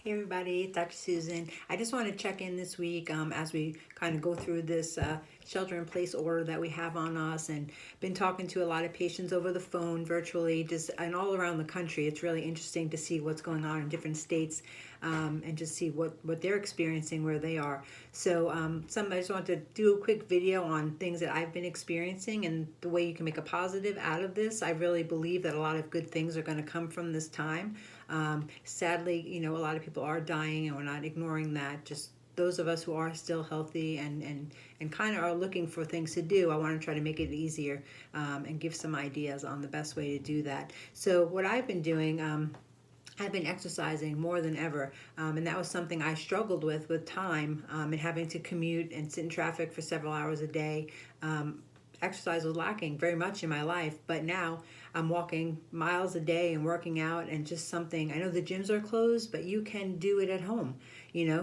Hey everybody, Dr. Susan. I just want to check in this week as we kind of go through this shelter in place order that we have on us, and been talking to a lot of patients over the phone, virtually, just and all around the country. It's really interesting to see what's going on in different states and just see what they're experiencing where they are. So I just want to do a quick video on things that I've been experiencing and the way you can make a positive out of this. I really believe that a lot of good things are going to come from this time. Sadly, a lot of people are dying, and we're not ignoring that. Just those of us who are still healthy and kind of are looking for things to do, I want to try to make it easier and give some ideas on the best way to do that. So what I've been doing, I've been exercising more than ever, and that was something I struggled with time and having to commute and sit in traffic for several hours a day. Exercise was lacking very much in my life, but now I'm walking miles a day and working out, and just something. I know the gyms are closed, but you can do it at home,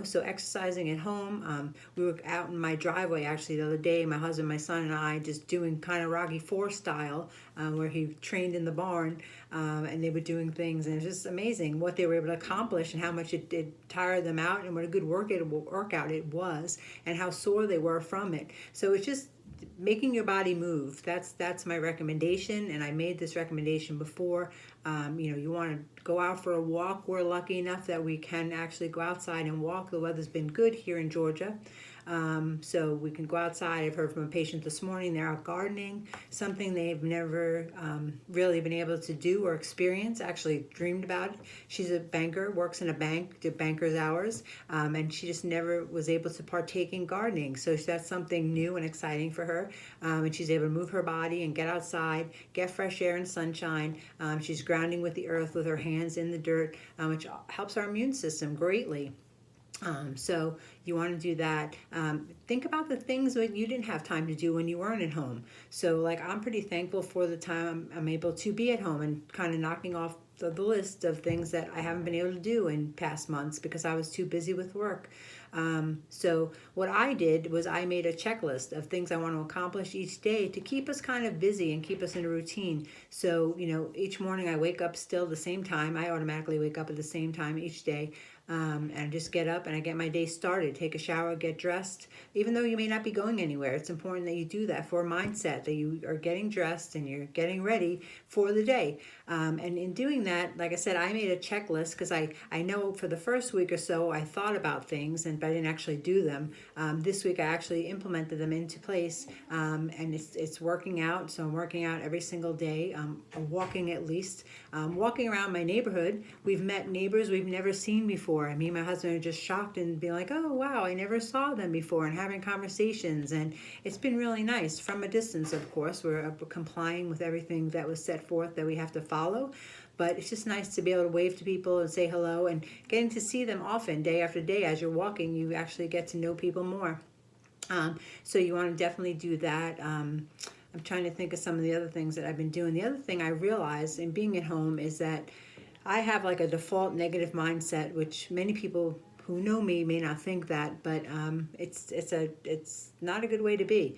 so exercising at home. We were out in my driveway actually the other day, my husband, my son, and I, just doing kind of Rocky Four style, where he trained in the barn, and they were doing things, and it's just amazing what they were able to accomplish and how much it tired them out, and what a good workout it was, and how sore they were from it. So it's just making your body move. That's my recommendation, and I made this recommendation before. You want to go out for a walk. We're lucky enough that we can actually go outside and walk. The weather's been good here in Georgia, so we can go outside. I've heard from a patient this morning, they're out gardening, something they've never really been able to do or experience, actually dreamed about it. She's a banker, works in a bank, did banker's hours, and she just never was able to partake in gardening. So that's something new and exciting for her, and she's able to move her body and get outside, get fresh air and sunshine. She's grounding with the earth with her hands in the dirt, which helps our immune system greatly. So you want to do that. Think about the things that you didn't have time to do when you weren't at home. So I'm pretty thankful for the time I'm able to be at home, and kind of knocking off the list of things that I haven't been able to do in past months because I was too busy with work. So what I did was I made a checklist of things I want to accomplish each day to keep us kind of busy and keep us in a routine. So, each morning I wake up still the same time. I automatically wake up at the same time each day. And I just get up and I get my day started, take a shower, get dressed. Even though you may not be going anywhere, it's important that you do that for a mindset, that you are getting dressed and you're getting ready for the day. And in doing that, like I said, I made a checklist because I know for the first week or so I thought about things, but I didn't actually do them. This week I actually implemented them into place, and it's working out. So I'm working out every single day, walking at least, walking around my neighborhood. We've met neighbors we've never seen before. Me and my husband are just shocked and being like, oh wow, I never saw them before, and having conversations, and it's been really nice from a distance. Of course, we're complying with everything that was set forth that we have to follow, but it's just nice to be able to wave to people and say hello, and getting to see them often, day after day. As you're walking, you actually get to know people more. So you want to definitely do that. I'm trying to think of some of the other things that I've been doing. The other thing I realized in being at home is that I have a default negative mindset, which many people who know me may not think that, but it's not a good way to be.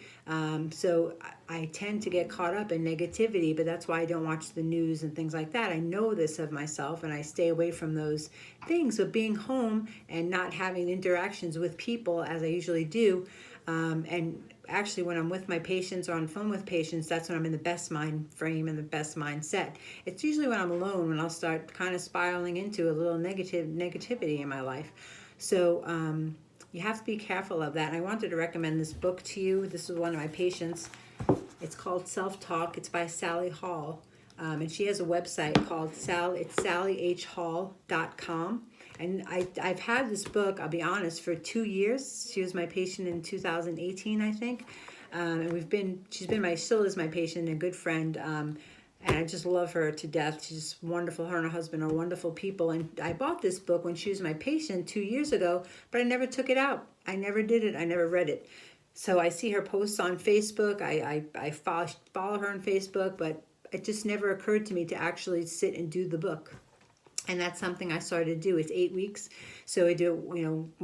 So I tend to get caught up in negativity, but that's why I don't watch the news and things like that. I know this of myself, and I stay away from those things. But being home and not having interactions with people as I usually do, and actually when I'm with my patients or on phone with patients, that's when I'm in the best mind frame and the best mindset. It's usually when I'm alone when I'll start kind of spiraling into a little negativity in my life. So you have to be careful of that. And I wanted to recommend this book to you. This is one of my patients. It's called Self-Talk. It's by Sally Hall. And she has a website called sallyhall.com. And I've had this book, I'll be honest, for 2 years. She was my patient in 2018, I think. And still is my patient and a good friend. And I just love her to death. She's just wonderful. Her and her husband are wonderful people. And I bought this book when she was my patient 2 years ago, but I never took it out. I never did it. I never read it. So I see her posts on Facebook. I follow her on Facebook, but it just never occurred to me to actually sit and do the book. And that's something I started to do. It's 8 weeks, so I do it,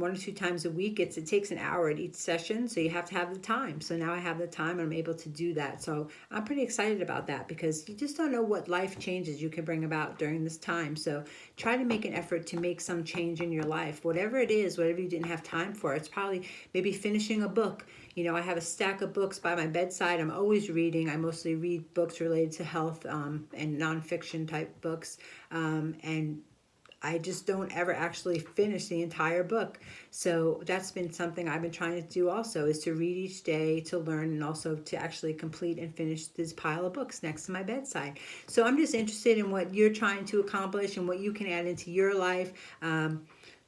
1 or 2 times a week. It takes an hour at each session, so you have to have the time. So now I have the time, and I'm able to do that. So I'm pretty excited about that because you just don't know what life changes you can bring about during this time. So try to make an effort to make some change in your life. Whatever it is, whatever you didn't have time for, it's probably maybe finishing a book. You know, I have a stack of books by my bedside. I'm always reading. I mostly read books related to health and nonfiction type books. And I just don't ever actually finish the entire book. So that's been something I've been trying to do also, is to read each day, to learn, and also to actually complete and finish this pile of books next to my bedside. So I'm just interested in what you're trying to accomplish and what you can add into your life.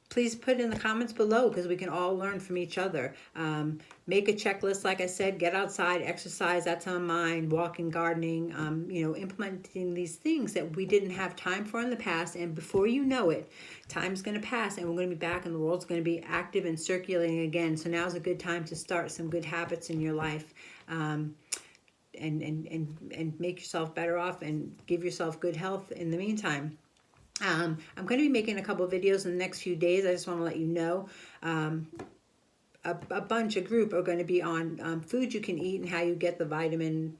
Please put in the comments below, because we can all learn from each other. Make a checklist, like I said, get outside, exercise, that's on mine, walking, gardening, you know, implementing these things that we didn't have time for in the past. And before you know it, time's going to pass and we're going to be back and the world's going to be active and circulating again. So now's a good time to start some good habits in your life. And make yourself better off and give yourself good health in the meantime. I'm going to be making a couple of videos in the next few days. I just want to let you know. A group are going to be on foods you can eat and how you get the vitamin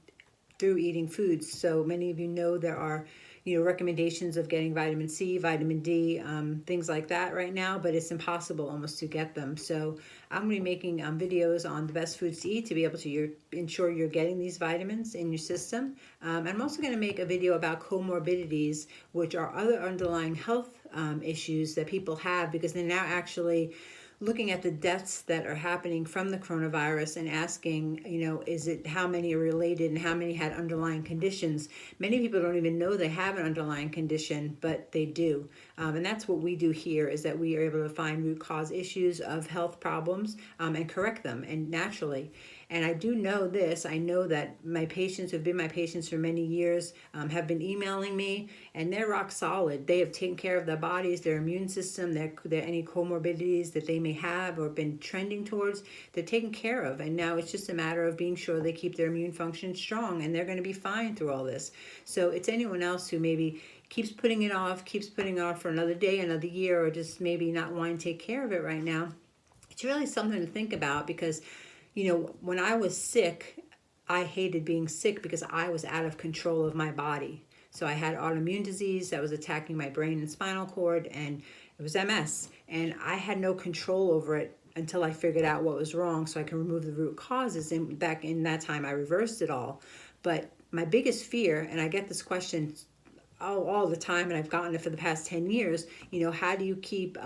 through eating foods. So many of you know there are, you know, recommendations of getting vitamin C, vitamin D, things like that right now, but it's impossible almost to get them. So I'm going to be making videos on the best foods to eat to be able to ensure you're getting these vitamins in your system. I'm also going to make a video about comorbidities, which are other underlying health issues that people have, because they're now actually looking at the deaths that are happening from the coronavirus and asking, you know, is it how many are related and how many had underlying conditions. Many people don't even know they have an underlying condition, but they do. And that's what we do here, is that we are able to find root cause issues of health problems and correct them, and naturally. And I do know this, I know that my patients who've been my patients for many years have been emailing me, and they're rock solid. They have taken care of their bodies, their immune system, their any comorbidities that they may have or been trending towards, they're taken care of. And now it's just a matter of being sure they keep their immune function strong, and they're going to be fine through all this. So it's anyone else who maybe keeps putting it off for another day, another year, or just maybe not wanting to take care of it right now. It's really something to think about, because you know, when I was sick, I hated being sick because I was out of control of my body. So I had autoimmune disease that was attacking my brain and spinal cord, and it was MS. And I had no control over it until I figured out what was wrong so I can remove the root causes. And back in that time, I reversed it all. But my biggest fear, and I get this question all the time, and I've gotten it for the past 10 years, you know, how do you keep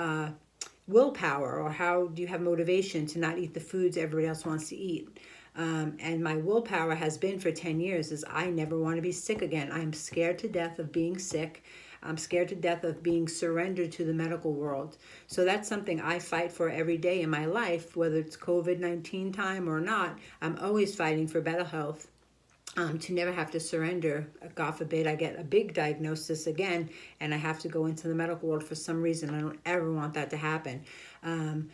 willpower, or how do you have motivation to not eat the foods everybody else wants to eat? And my willpower has been for 10 years is I never want to be sick again. I'm scared to death of being sick. I'm scared to death of being surrendered to the medical world. So that's something I fight for every day in my life, whether it's COVID-19 time or not. I'm always fighting for better health. To never have to surrender. God forbid I get a big diagnosis again and I have to go into the medical world for some reason. I don't ever want that to happen.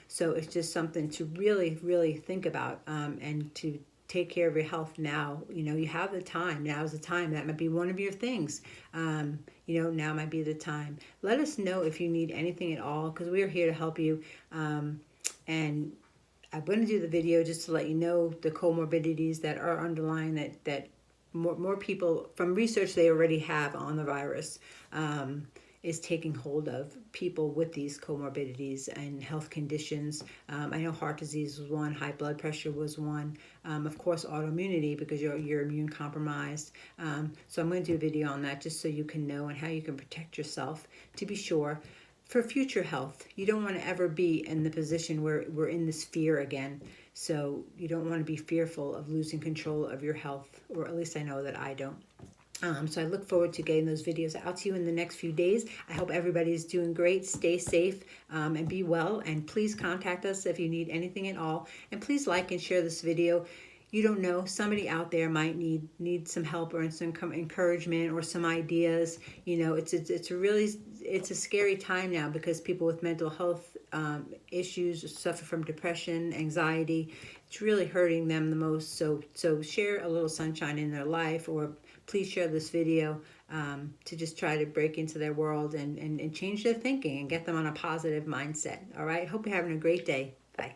So it's just something to really, really think about and to take care of your health now. You know, you have the time. Now is the time. That might be one of your things. You know, now might be the time. Let us know if you need anything at all, because we are here to help you. And I'm going to do the video just to let you know the comorbidities that are underlying that more people, from research they already have on the virus, is taking hold of people with these comorbidities and health conditions. I know heart disease was one, high blood pressure was one, of course autoimmunity because you're immune compromised. So I'm going to do a video on that just so you can know and how you can protect yourself to be sure. For future health, you don't want to ever be in the position where we're in this fear again. So you don't want to be fearful of losing control of your health, or at least I know that I don't. So I look forward to getting those videos out to you in the next few days. I hope everybody's doing great. Stay safe and be well. And please contact us if you need anything at all. And please like and share this video. You don't know, somebody out there might need some help or some encouragement or some ideas. You know, it's a scary time now because people with mental health issues suffer from depression, anxiety. It's really hurting them the most. So share a little sunshine in their life, or please share this video to just try to break into their world and change their thinking and get them on a positive mindset. All right. Hope you're having a great day. Bye.